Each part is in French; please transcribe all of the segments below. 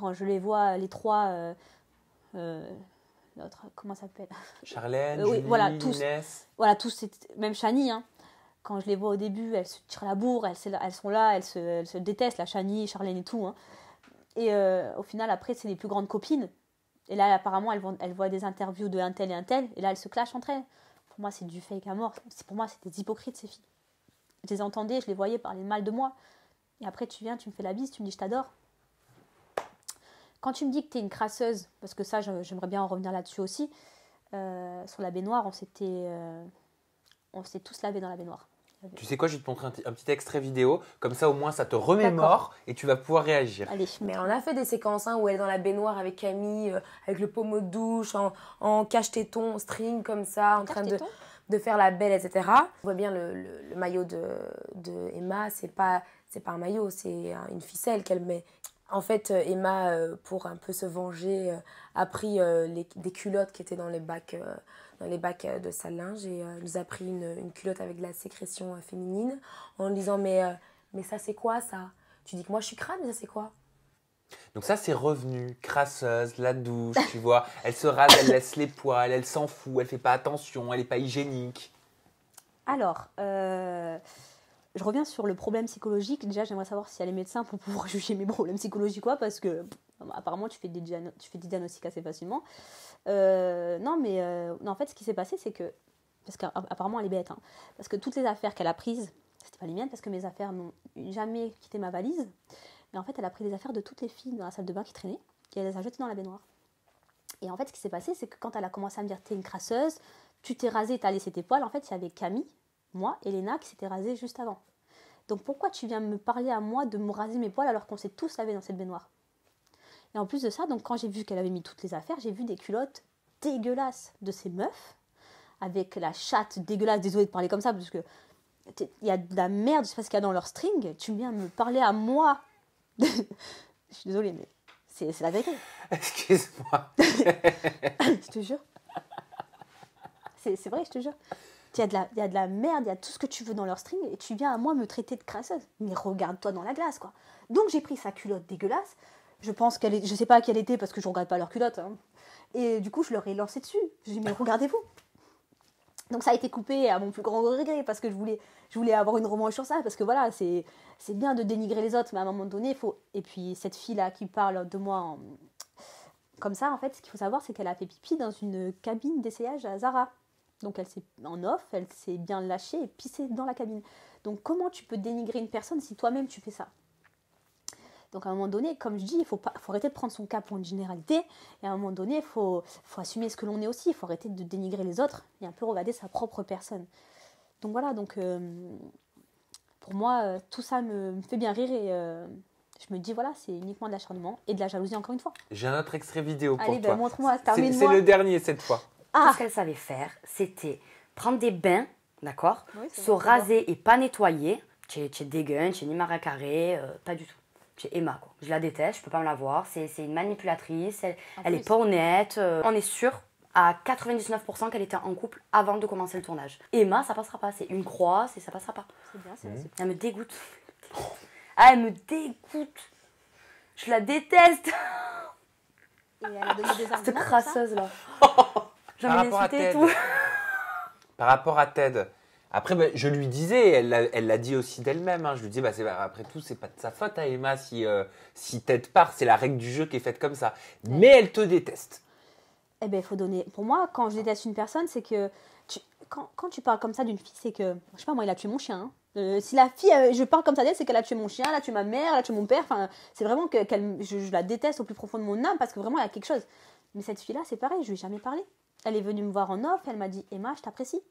quand je les vois, les trois, l'autre, comment ça s'appelle? Charlène, Oui, Julie, voilà, tous. Inès. Voilà, tous, même Chani, hein. Quand je les vois au début, elles se tirent la bourre, elles sont là, elles se détestent, la Chani, Charlène et tout. Hein. Et au final, après, c'est les plus grandes copines. Et là, apparemment, elles voient des interviews de un tel et un tel, et là, elles se clashent entre elles. Pour moi, c'est du fake à mort. Pour moi, c'est des hypocrites, ces filles. Je les entendais, je les voyais parler mal de moi. Et après, tu viens, tu me fais la bise, tu me dis je t'adore. Quand tu me dis que t'es une crasseuse, parce que ça, j'aimerais bien en revenir là-dessus aussi, sur la baignoire, on s'est tous lavés dans la baignoire. Tu sais quoi, je vais te montrer un petit extrait vidéo. Comme ça, au moins, ça te remémore et tu vas pouvoir réagir. Allez. Mais on a fait des séquences où elle est dans la baignoire avec Camille, avec le pommeau de douche, en cache-téton, string comme ça, en train de faire la belle, etc. On voit bien le maillot de Emma, c'est pas un maillot, c'est une ficelle qu'elle met. En fait, Emma, pour un peu se venger, a pris des culottes qui étaient dans les bacs de sa linge et nous a pris une culotte avec de la sécrétion féminine en lui disant mais ça c'est quoi ça? Tu dis que moi je suis crade, mais ça c'est quoi? Donc ça, c'est revenu, crasseuse, la douche, tu vois. Elle se rase, elle laisse les poils, elle s'en fout, elle fait pas attention, elle est pas hygiénique. Alors, je reviens sur le problème psychologique. Déjà, j'aimerais savoir si elle est médecin pour pouvoir juger mes problèmes psychologiques, quoi, parce que apparemment, tu fais des diagnostics assez facilement. Non, en fait, ce qui s'est passé, c'est que, parce qu'apparemment, elle est bête, hein, parce que toutes les affaires qu'elle a prises, c'était pas les miennes, parce que mes affaires n'ont jamais quitté ma valise. Mais en fait, elle a pris les affaires de toutes les filles dans la salle de bain qui traînaient, et elle les a jetées dans la baignoire. Et en fait, ce qui s'est passé, c'est que quand elle a commencé à me dire t'es une crasseuse, tu t'es rasée, t'as laissé tes poils, en fait, il y avait Camille, moi et Léna qui s'étaient rasées juste avant. Donc pourquoi tu viens me parler à moi de me raser mes poils alors qu'on s'est tous lavés dans cette baignoire? Et en plus de ça, donc quand j'ai vu qu'elle avait mis toutes les affaires, j'ai vu des culottes dégueulasses de ces meufs, avec la chatte dégueulasse, désolée de parler comme ça, parce que il y a de la merde, je sais pas ce qu'il y a dans leur string, tu viens me parler à moi. Je suis désolée, mais c'est la vérité. Excuse-moi. Je te jure. C'est vrai, je te jure. Il y a de la merde, il y a tout ce que tu veux dans leur string, et tu viens à moi me traiter de crasseuse. Mais regarde-toi dans la glace, quoi. Donc j'ai pris sa culotte dégueulasse. Je pense je sais pas quelle était parce que je regarde pas leur culotte. Hein. Et du coup, je leur ai lancé dessus. J'ai dit, mais regardez-vous. Donc ça a été coupé à mon plus grand regret parce que je voulais avoir une revanche sur ça. Parce que voilà, c'est bien de dénigrer les autres, mais à un moment donné, il faut. Et puis cette fille-là qui parle de moi comme ça, en fait, ce qu'il faut savoir, c'est qu'elle a fait pipi dans une cabine d'essayage à Zara. Donc elle s'est bien lâchée et pissée dans la cabine. Donc comment tu peux dénigrer une personne si toi-même tu fais ça? Donc à un moment donné, comme je dis, il faut arrêter de prendre son cas pour une généralité. Et à un moment donné, il faut assumer ce que l'on est aussi. Il faut arrêter de dénigrer les autres et un peu regarder sa propre personne. Donc voilà, pour moi, tout ça me fait bien rire et je me dis, voilà, c'est uniquement de l'acharnement et de la jalousie encore une fois. J'ai un autre extrait vidéo pour Allez, toi. Montre-moi, termine-moi. C'est le dernier cette fois. Tout ce qu'elle savait faire, c'était prendre des bains, d'accord, oui, se raser et pas nettoyer. Tu es dégueulasse, tu es ni Maria Carré, pas du tout. Tu es Emma, quoi. Je la déteste, je peux pas me la voir. C'est une manipulatrice, elle est pas honnête. On est sûr à 99% qu'elle était en couple avant de commencer le tournage. Emma, ça passera pas. C'est une croix, ça passera pas. C'est bien, c'est Elle me dégoûte. Ah, elle me dégoûte. Je la déteste. Et elle a donné des arguments. Cette crasseuse là. J'ai Par envie rapport à d'insulter et Ted. tout. Par rapport à Ted. Après, je lui disais, elle l'a dit aussi d'elle-même. Hein. Je lui dis, après tout, c'est pas de sa faute à Emma si Ted part. C'est la règle du jeu qui est faite comme ça. Ouais. Mais elle te déteste. Eh bien, il faut donner. Pour moi, quand je déteste une personne, c'est que quand tu parles comme ça d'une fille, c'est que, je sais pas, moi, il a tué mon chien. Hein. Si la fille, je parle comme ça d'elle, c'est qu'elle a tué mon chien, elle a tué ma mère, elle a tué mon père. Enfin, c'est vraiment que je la déteste au plus profond de mon âme parce que vraiment, il y a quelque chose. Mais cette fille-là, c'est pareil, je lui ai jamais parlé. Elle est venue me voir en off, elle m'a dit, Emma, je t'apprécie.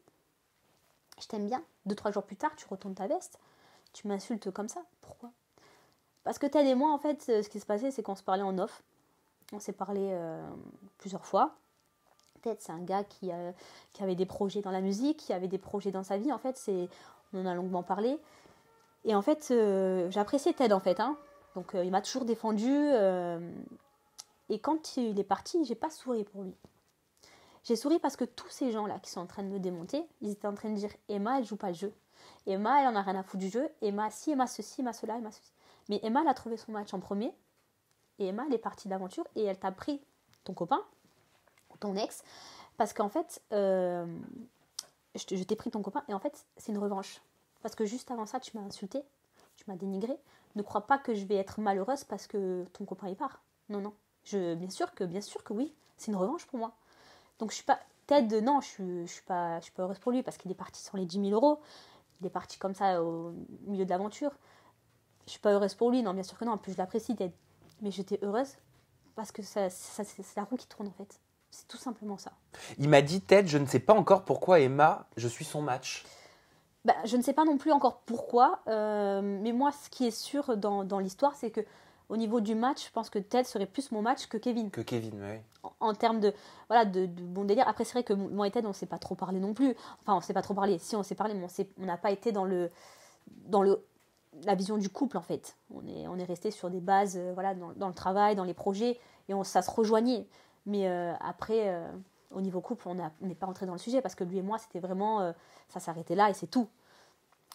Je t'aime bien. 2-3 jours plus tard, tu retournes ta veste. Tu m'insultes comme ça. Pourquoi? Parce que Ted et moi, en fait, ce qui se passait, c'est qu'on se parlait en off. On s'est parlé plusieurs fois. Ted, c'est un gars qui avait des projets dans la musique, qui avait des projets dans sa vie. En fait, on en a longuement parlé. Et en fait, j'appréciais Ted, en fait. Hein. Donc, il m'a toujours défendu. Et quand il est parti, j'ai pas souri pour lui. J'ai souri parce que tous ces gens-là qui sont en train de me démonter, ils étaient en train de dire Emma, elle joue pas le jeu. Emma, elle en a rien à foutre du jeu. Emma, si, Emma ceci, Emma cela, Emma ceci. Mais Emma, elle a trouvé son match en premier. Et Emma, elle est partie d'aventure et elle t'a pris ton copain, ton ex, parce qu'en fait, je t'ai pris ton copain et en fait, c'est une revanche. Parce que juste avant ça, tu m'as insulté, tu m'as dénigré. Ne crois pas que je vais être malheureuse parce que ton copain y part. Non, non. Bien sûr que oui, c'est une revanche pour moi. Donc je suis pas... Ted, non, je suis pas heureuse pour lui parce qu'il est parti sur les 10 000 euros. Il est parti comme ça au milieu de l'aventure. Je suis pas heureuse pour lui, non, bien sûr que non. En plus, je l'apprécie, Ted. Mais j'étais heureuse parce que c'est la roue qui tourne en fait. C'est tout simplement ça. Il m'a dit, Ted, je ne sais pas encore pourquoi Emma, je suis son match. Bah, je ne sais pas non plus encore pourquoi, mais moi, ce qui est sûr dans l'histoire, c'est que au niveau du match, je pense que Ted serait plus mon match que Kevin. Que Kevin, oui. En termes de bon délire. Après, c'est vrai que moi et Ted, on ne s'est pas trop parlé non plus. Enfin, on ne s'est pas trop parlé. Si, on s'est parlé, mais on n'a pas été dans la vision du couple, en fait. On est resté sur des bases, dans le travail, dans les projets, et ça se rejoignait. Mais après, au niveau couple, on n'est pas rentré dans le sujet, parce que lui et moi, c'était vraiment... ça s'arrêtait là, et c'est tout.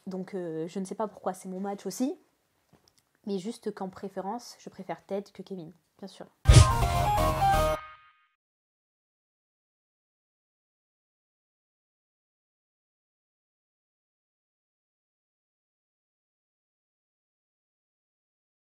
Donc, je ne sais pas pourquoi c'est mon match aussi. Mais juste qu'en préférence, je préfère Ted que Kevin, bien sûr.